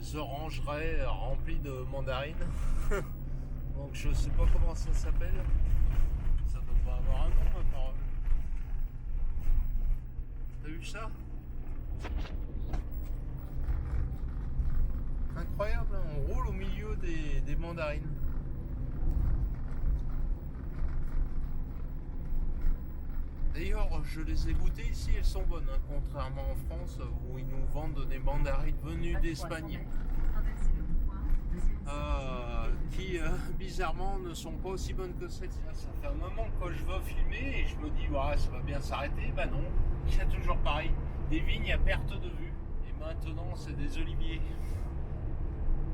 des orangerais remplies de mandarines. Donc je sais pas comment ça s'appelle. Ça doit pas avoir un nom apparemment. T'as vu ça? Incroyable, hein, on roule au milieu des mandarines. D'ailleurs, je les ai goûtées ici, elles sont bonnes, hein, contrairement en France où ils nous vendent des mandarines venues d'Espagne. Qui bizarrement ne sont pas aussi bonnes que celles-ci. Ça fait un moment que je veux filmer et je me dis ouais, ça va bien s'arrêter. Bah non, il y a toujours pareil, des vignes à perte de vue. Et maintenant c'est des oliviers.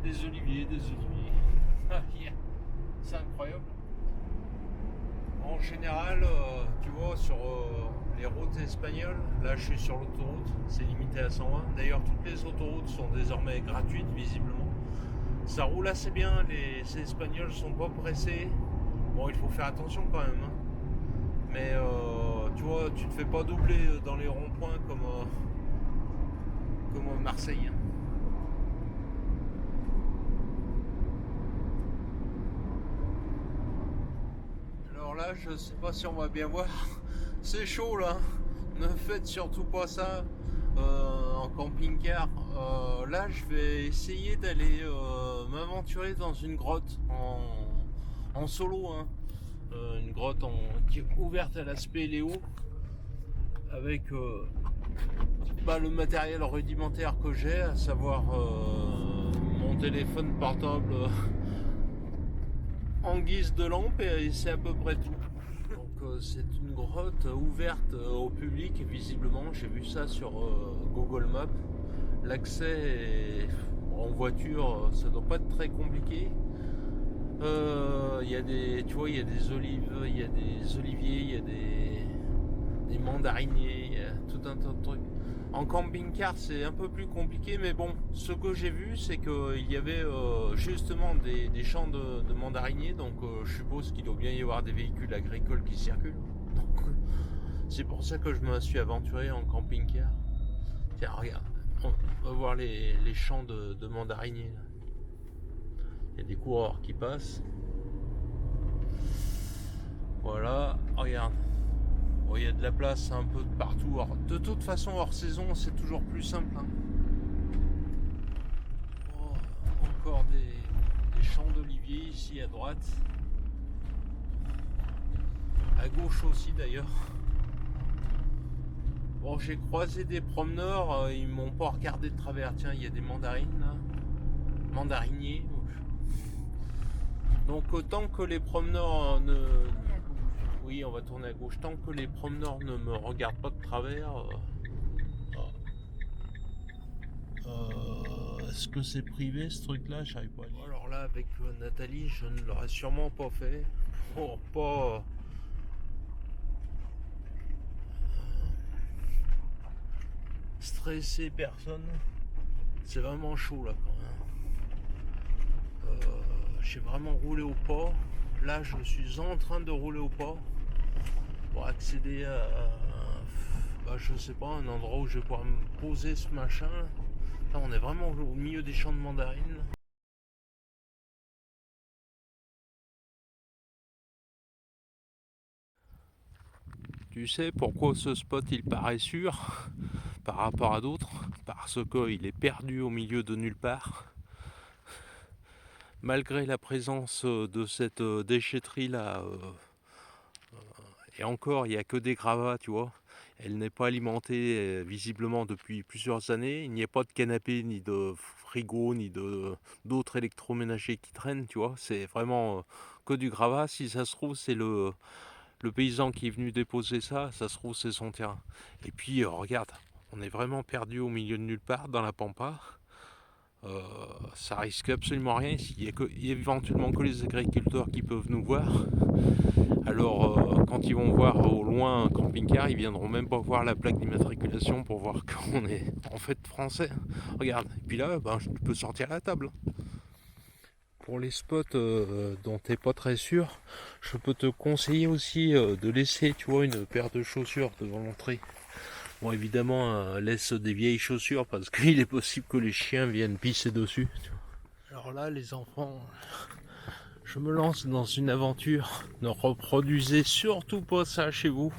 Des oliviers, des oliviers. C'est incroyable. En général, tu vois, sur les routes espagnoles, là je suis sur l'autoroute, c'est limité à 120. D'ailleurs, toutes les autoroutes sont désormais gratuites, visiblement. Ça roule assez bien, les Espagnols sont pas pressés. Bon, il faut faire attention quand même. Hein. Mais tu vois, tu te fais pas doubler dans les ronds-points comme à Marseille. Hein. Alors là, je sais pas si on va bien voir. C'est chaud là. Ne faites surtout pas ça en camping-car. Là, je vais essayer d'aller m'aventurer dans une grotte en solo. Hein. Une grotte qui est ouverte à l'aspect Léo avec le matériel rudimentaire que j'ai, à savoir mon téléphone portable en guise de lampe et c'est à peu près tout. Donc c'est une grotte ouverte au public visiblement, j'ai vu ça sur Google Maps. L'accès en voiture, ça doit pas être très compliqué. Il y a des, tu vois, il y a des olives, il y a des oliviers, il y a des mandariniers, il y a tout un tas de trucs. En camping-car, c'est un peu plus compliqué, mais bon, ce que j'ai vu, c'est qu'il y avait justement des champs de mandariniers, donc je suppose qu'il doit bien y avoir des véhicules agricoles qui circulent. Donc c'est pour ça que je me suis aventuré en camping-car. Tiens, regarde, on va voir les champs de mandariniers. Là. Il y a des coureurs qui passent. Voilà, regarde. Bon, il y a de la place un peu de partout. Alors, de toute façon, hors saison, c'est toujours plus simple. Hein. Oh, encore des champs d'oliviers ici à droite. À gauche aussi d'ailleurs. Bon, j'ai croisé des promeneurs, ils m'ont pas regardé de travers. Tiens, il y a des mandarines là. Mandariniers. Donc autant que les promeneurs ne... Oui, on va tourner à gauche. Tant que les promeneurs ne me regardent pas de travers... Est-ce que c'est privé ce truc là? J'arrive pas à dire. Alors là avec Nathalie je ne l'aurais sûrement pas fait pour pas stresser personne. C'est vraiment chaud là quand même. J'ai vraiment roulé au pas. Là je suis en train de rouler au pas pour accéder à je sais pas, un endroit où je vais pouvoir me poser ce machin. Là, on est vraiment au milieu des champs de mandarines. Tu sais pourquoi ce spot il paraît sûr par rapport à d'autres? Parce qu'il est perdu au milieu de nulle part. Malgré la présence de cette déchetterie là, et encore il n'y a que des gravats, tu vois. Elle n'est pas alimentée visiblement depuis plusieurs années. Il n'y a pas de canapé, ni de frigo, ni d'autres électroménagers qui traînent, tu vois. C'est vraiment que du gravat. Si ça se trouve, c'est le paysan qui est venu déposer ça. Ça se trouve, c'est son terrain. Et puis, regarde, on est vraiment perdu au milieu de nulle part dans la pampa. Ça risque absolument rien. Il y a éventuellement que les agriculteurs qui peuvent nous voir. Alors, quand ils vont voir au loin un camping-car, ils viendront même pas voir la plaque d'immatriculation pour voir qu'on est en fait français. Regarde, et puis là, tu peux sortir la table. Pour les spots dont t'es pas très sûr, je peux te conseiller aussi de laisser, tu vois, une paire de chaussures devant l'entrée. Bon, évidemment, laisse des vieilles chaussures parce qu'il est possible que les chiens viennent pisser dessus. Alors là, les enfants, je me lance dans une aventure. Ne reproduisez surtout pas ça chez vous.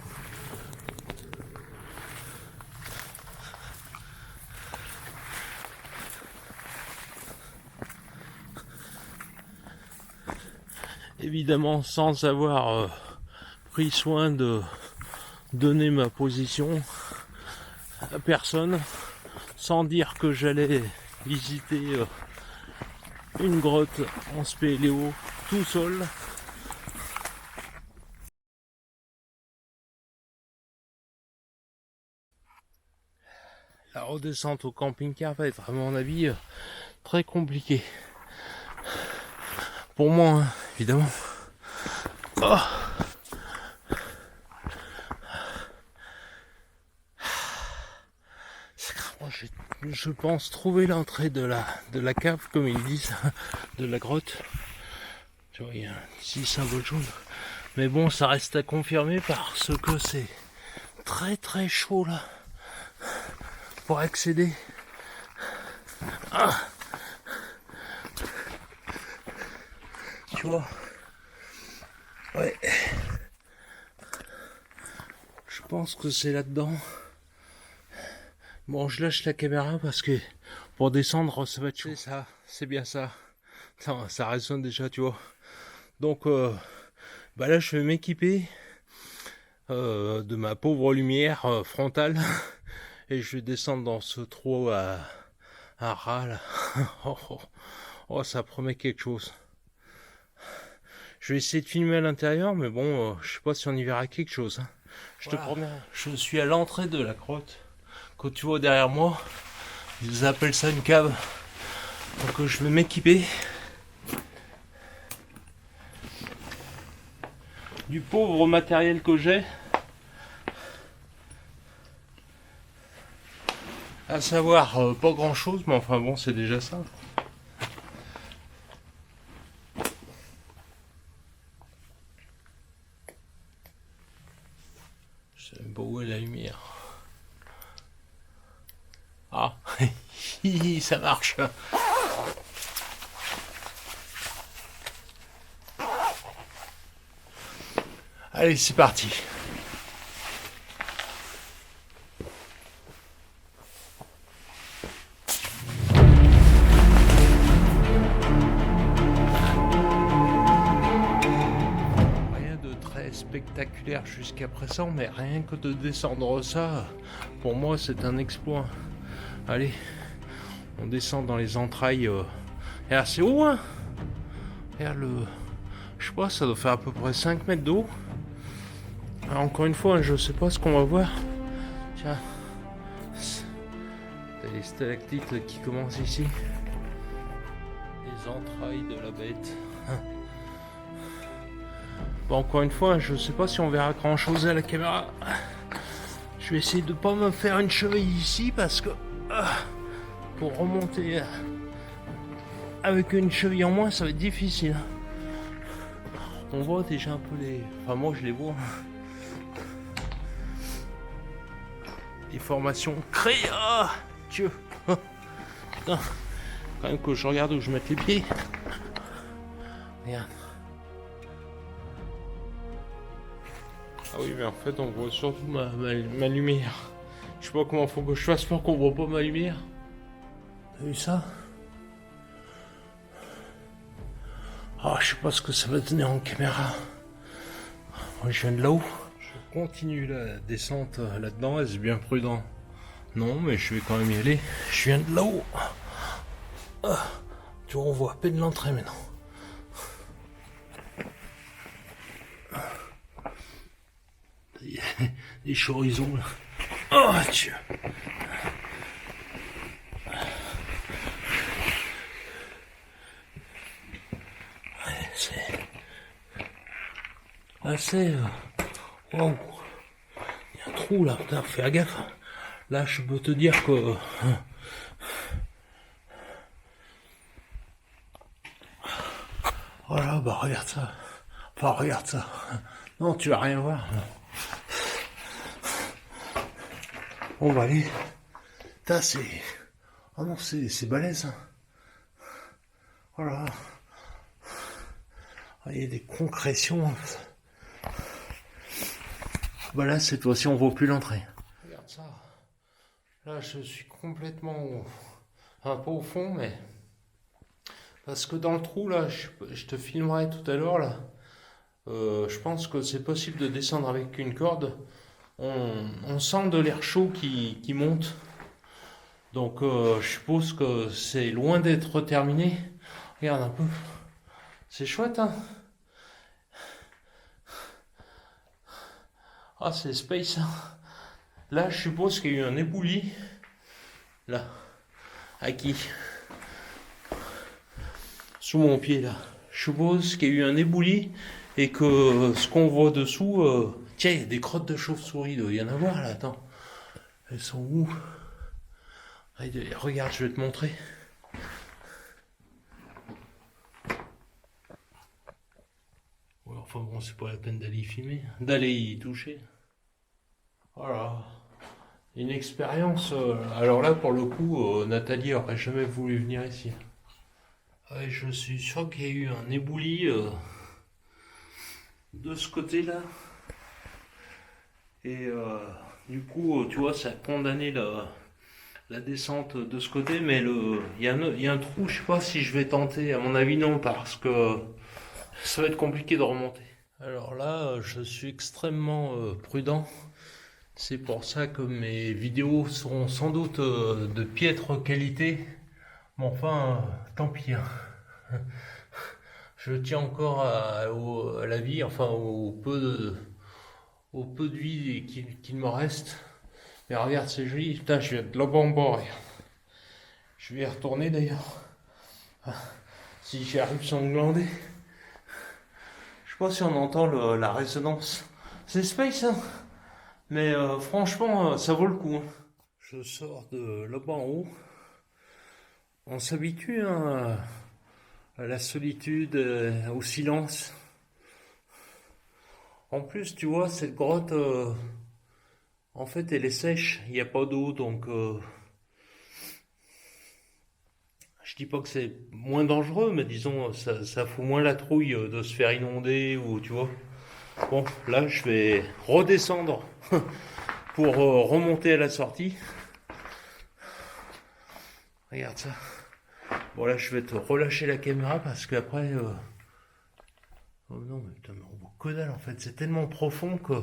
Évidemment, sans avoir pris soin de donner ma position à personne, sans dire que j'allais visiter une grotte en spéléo tout seul. La redescente au camping-car va être, à mon avis, très compliquée. Pour moi, hein, évidemment. Oh, je pense trouver l'entrée de la cave, comme ils disent, de la grotte. Tu vois, il y a un petit symbole jaune. Mais bon, ça reste à confirmer parce que c'est très très chaud là pour accéder. Ah, tu vois. Ouais. Je pense que c'est là-dedans. Bon, je lâche la caméra parce que pour descendre, ça va être chaud. C'est ça, c'est bien ça. Ça résonne déjà, tu vois. Donc, bah là, je vais m'équiper de ma pauvre lumière frontale et je vais descendre dans ce trou à ras là. Oh, ça promet quelque chose. Je vais essayer de filmer à l'intérieur, mais bon, je sais pas si on y verra quelque chose. Hein. Je te promets. Je suis à l'entrée de la grotte. Quand tu vois derrière moi, ils appellent ça une cave. Donc je vais m'équiper du pauvre matériel que j'ai. À savoir, pas grand chose, mais enfin bon, c'est déjà ça. Je sais même pas où est la lumière. Ah, ça marche. Allez, c'est parti. Rien de très spectaculaire jusqu'à présent, mais rien que de descendre ça, pour moi, c'est un exploit. Allez, on descend dans les entrailles. Et assez haut, hein. Regarde je sais pas, ça doit faire à peu près 5 mètres d'eau. Alors, encore une fois, je sais pas ce qu'on va voir. Tiens, t'as les stalactites qui commencent ici. Les entrailles de la bête. Bon, encore une fois, je sais pas si on verra grand chose à la caméra. Je vais essayer de pas me faire une cheville ici parce que pour remonter avec une cheville en moins, ça va être difficile. On voit déjà un peu les... Enfin, moi je les vois. Les formations créées. Ah, Dieu. Putain. Quand même que je regarde où je mette les pieds. Regarde. Ah oui, mais en fait, on voit surtout ma lumière. Je sais pas comment faut que je fasse pour qu'on voit pas ma lumière. T'as vu ça? Ah, je sais pas ce que ça va donner en caméra. Moi, je viens de là-haut. Je continue la descente là-dedans. Est-ce bien prudent? Non, mais je vais quand même y aller. Je viens de là-haut. Ah, tu vois, on voit à peine l'entrée maintenant. Des chorizons là. Oh Dieu. Ouais, c'est assez. Wow. Il y a un trou là, putain, fais gaffe. Là, je peux te dire que. Voilà, bah regarde ça. Enfin, regarde ça. Non, tu vas rien voir. On va aller. Putain, c'est... Oh non, c'est balèze. Hein. Voilà. Il y a des concrétions. Bah là, cette fois-ci, on voit plus l'entrée. Regarde ça. Là, je suis complètement... Un peu au fond, mais... Parce que dans le trou, là, je te filmerai tout à l'heure, là. Je pense que c'est possible de descendre avec une corde. On sent de l'air chaud qui monte. Donc, je suppose que c'est loin d'être terminé. Regarde un peu. C'est chouette, hein? Ah, c'est space, hein? Là, je suppose qu'il y a eu un éboulis. Là. À qui? Sous mon pied, là. Je suppose qu'il y a eu un éboulis et que ce qu'on voit dessous... Tiens, il y a des crottes de chauve-souris. Il doit y en avoir, là. Attends. Elles sont où? Regarde, je vais te montrer. Ouais, enfin bon, c'est pas la peine d'aller y filmer. D'aller y toucher. Voilà. Une expérience. Alors là, pour le coup, Nathalie aurait jamais voulu venir ici. Ouais, je suis sûr qu'il y a eu un éboulis de ce côté-là. Et du coup, tu vois, ça a condamné la descente de ce côté. Mais il y a un trou, je sais pas si je vais tenter. À mon avis, non, parce que ça va être compliqué de remonter. Alors là, je suis extrêmement prudent. C'est pour ça que mes vidéos seront sans doute de piètre qualité. Mais enfin, tant pis. Hein. Je tiens encore à la vie, enfin au peu de vie qu'il me reste. Mais regarde, c'est joli. Putain, je viens de là-bas. Je vais y retourner d'ailleurs. Si j'y arrive sans me glander. Je sais pas si on entend la résonance. C'est space, hein. Mais franchement, ça vaut le coup. Hein. Je sors de là-bas en haut. On s'habitue hein, à la solitude, au silence. En plus, tu vois, cette grotte, en fait, elle est sèche. Il n'y a pas d'eau, donc je dis pas que c'est moins dangereux, mais disons, ça fout moins la trouille de se faire inonder ou tu vois. Bon, là, je vais redescendre pour remonter à la sortie. Regarde ça. Bon, là, je vais te relâcher la caméra parce qu'après... Oh non, mais putain, mais on voit que dalle en fait. C'est tellement profond que...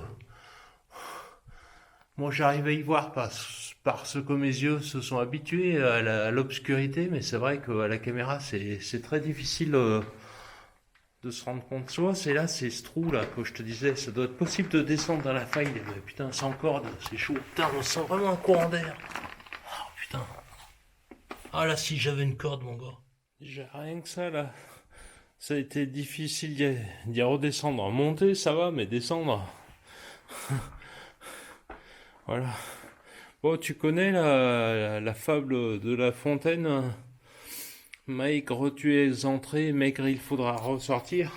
Moi, j'arrive à y voir parce que mes yeux se sont habitués à l'obscurité, mais c'est vrai qu'à la caméra, c'est très difficile de se rendre compte. Soit c'est là, c'est ce trou là que je te disais, ça doit être possible de descendre dans la faille, mais putain, sans corde, c'est chaud. Putain, on sent vraiment un courant d'air. Oh putain. Ah là, si j'avais une corde, mon gars. Déjà, rien que ça là, ça a été difficile d'y redescendre. Monter, ça va, mais descendre. Voilà. Bon, tu connais la fable de La Fontaine. Maigre tu es entré, maigre il faudra ressortir.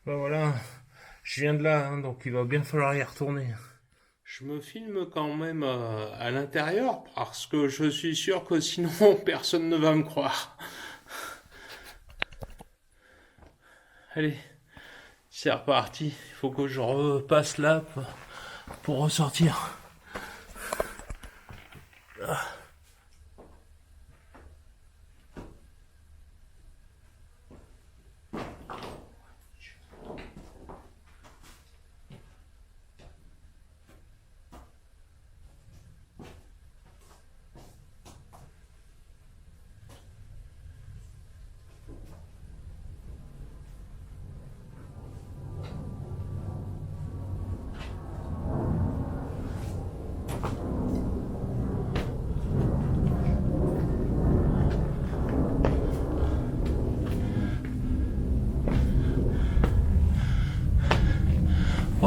Ben voilà, je viens de là, hein, donc il va bien falloir y retourner. Je me filme quand même à l'intérieur parce que je suis sûr que sinon personne ne va me croire. Allez, c'est reparti. Il faut que je repasse là pour ressortir. Ah.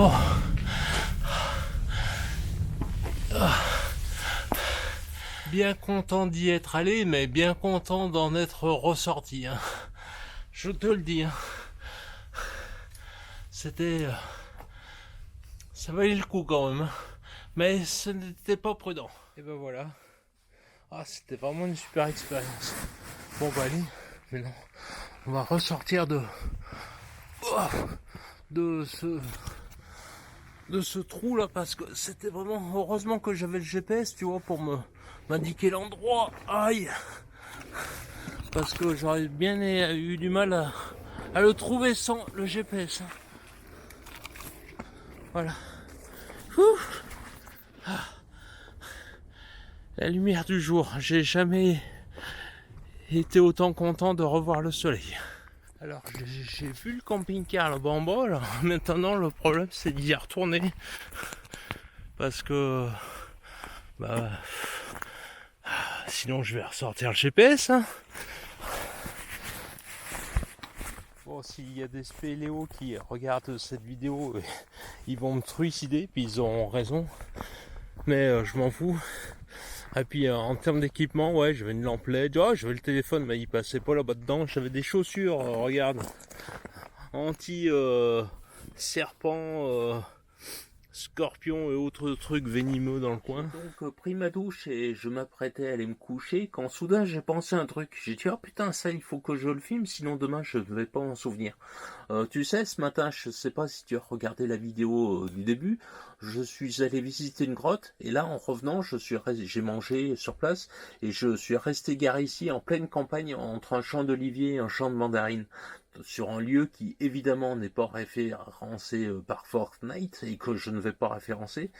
Oh. Bien content d'y être allé, mais bien content d'en être ressorti. Hein. Je te le dis. Hein. C'était... ça valait le coup quand même. Hein. Mais ce n'était pas prudent. Et ben voilà. Ah, c'était vraiment une super expérience. Bon bah allez, maintenant on va ressortir de ce trou là, parce que c'était vraiment, heureusement que j'avais le GPS, tu vois, pour m'indiquer l'endroit. Aïe, parce que j'aurais bien eu du mal à le trouver sans le GPS. Voilà. Ouf. La lumière du jour, j'ai jamais été autant content de revoir le soleil. Alors j'ai vu le camping-car là-bas en bas, là. Maintenant le problème c'est d'y retourner, parce que bah sinon je vais ressortir le GPS, hein. Bon, s'il y a des spéléos qui regardent cette vidéo, ils vont me trucider, puis ils auront raison, mais je m'en fous. Et puis en termes d'équipement, ouais, j'avais une lampe LED, oh, j'avais le téléphone, mais il passait pas là-bas dedans. J'avais des chaussures, regarde, anti serpent, scorpion et autres trucs venimeux dans le coin. Donc pris ma douche et je m'apprêtais à aller me coucher quand soudain j'ai pensé à un truc. J'ai dit, oh putain, ça il faut que je le filme, sinon demain je ne vais pas m'en souvenir. Tu sais, ce matin, je sais pas si tu as regardé la vidéo du début, je suis allé visiter une grotte et là en revenant j'ai mangé sur place et je suis resté garé ici en pleine campagne entre un champ d'olivier et un champ de mandarines, sur un lieu qui évidemment n'est pas référencé par Fortnite et que je ne vais pas référencer,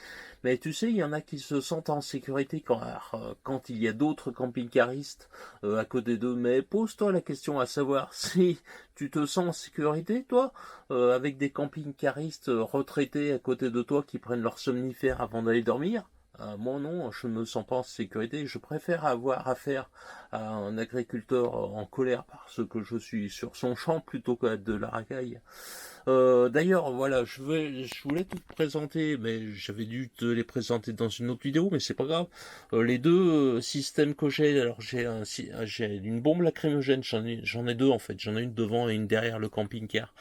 mais tu sais, il y en a qui se sentent en sécurité quand il y a d'autres camping-caristes à côté d'eux. Mais pose-toi la question à savoir si tu te sens en sécurité, toi, avec des camping-caristes retraités à côté de toi qui prennent leur somnifère avant d'aller dormir. Moi non, je ne me sens pas en sécurité. Je préfère avoir affaire à un agriculteur en colère parce que je suis sur son champ plutôt qu'à de la racaille. D'ailleurs, voilà, je voulais te présenter, mais j'avais dû te les présenter dans une autre vidéo, mais c'est pas grave. Les deux systèmes que j'ai, alors j'ai une bombe lacrymogène, j'en ai deux en fait, j'en ai une devant et une derrière le camping-car,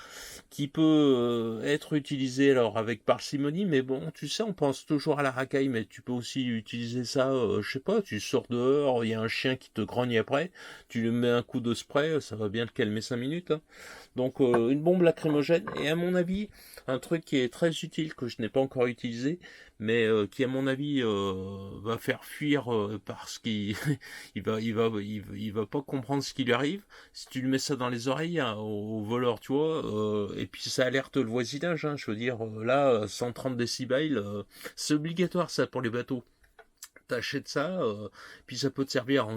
qui peut être utilisée alors avec parcimonie, mais bon, tu sais, on pense toujours à la racaille, mais tu peux aussi utiliser ça, je sais pas, tu sors dehors, il y a un chien qui te grogne après, tu lui mets un coup de spray, ça va bien le calmer 5 minutes, hein. Donc une bombe lacrymogène, et à mon avis, un truc qui est très utile, que je n'ai pas encore utilisé, mais qui à mon avis va faire fuir parce qu'il il va pas comprendre ce qui lui arrive. Si tu lui mets ça dans les oreilles, hein, au voleur, tu vois, et puis ça alerte le voisinage, hein, je veux dire, là, 130 décibels, c'est obligatoire ça pour les bateaux. T'achètes ça, puis ça peut te servir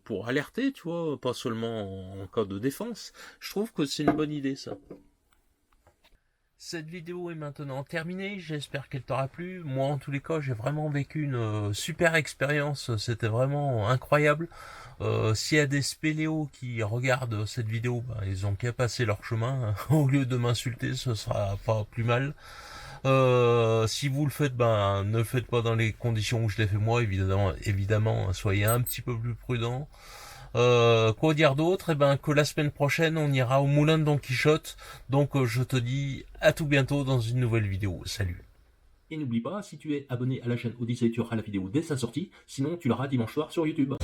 pour alerter, tu vois, pas seulement en cas de défense. Je trouve que c'est une bonne idée, ça. Cette vidéo est maintenant terminée, j'espère qu'elle t'aura plu. Moi, en tous les cas, j'ai vraiment vécu une super expérience, c'était vraiment incroyable. S'il y a des spéléos qui regardent cette vidéo, ben, ils ont qu'à passer leur chemin. Au lieu de m'insulter, ce sera pas plus mal. Si vous le faites, ben ne le faites pas dans les conditions où je l'ai fait moi, évidemment, soyez un petit peu plus prudent. Quoi dire d'autre? Eh ben que la semaine prochaine on ira au moulin de Don Quichotte. Donc je te dis à tout bientôt dans une nouvelle vidéo. Salut. Et n'oublie pas, si tu es abonné à la chaîne Odyssey, tu auras la vidéo dès sa sortie, sinon tu l'auras dimanche soir sur YouTube.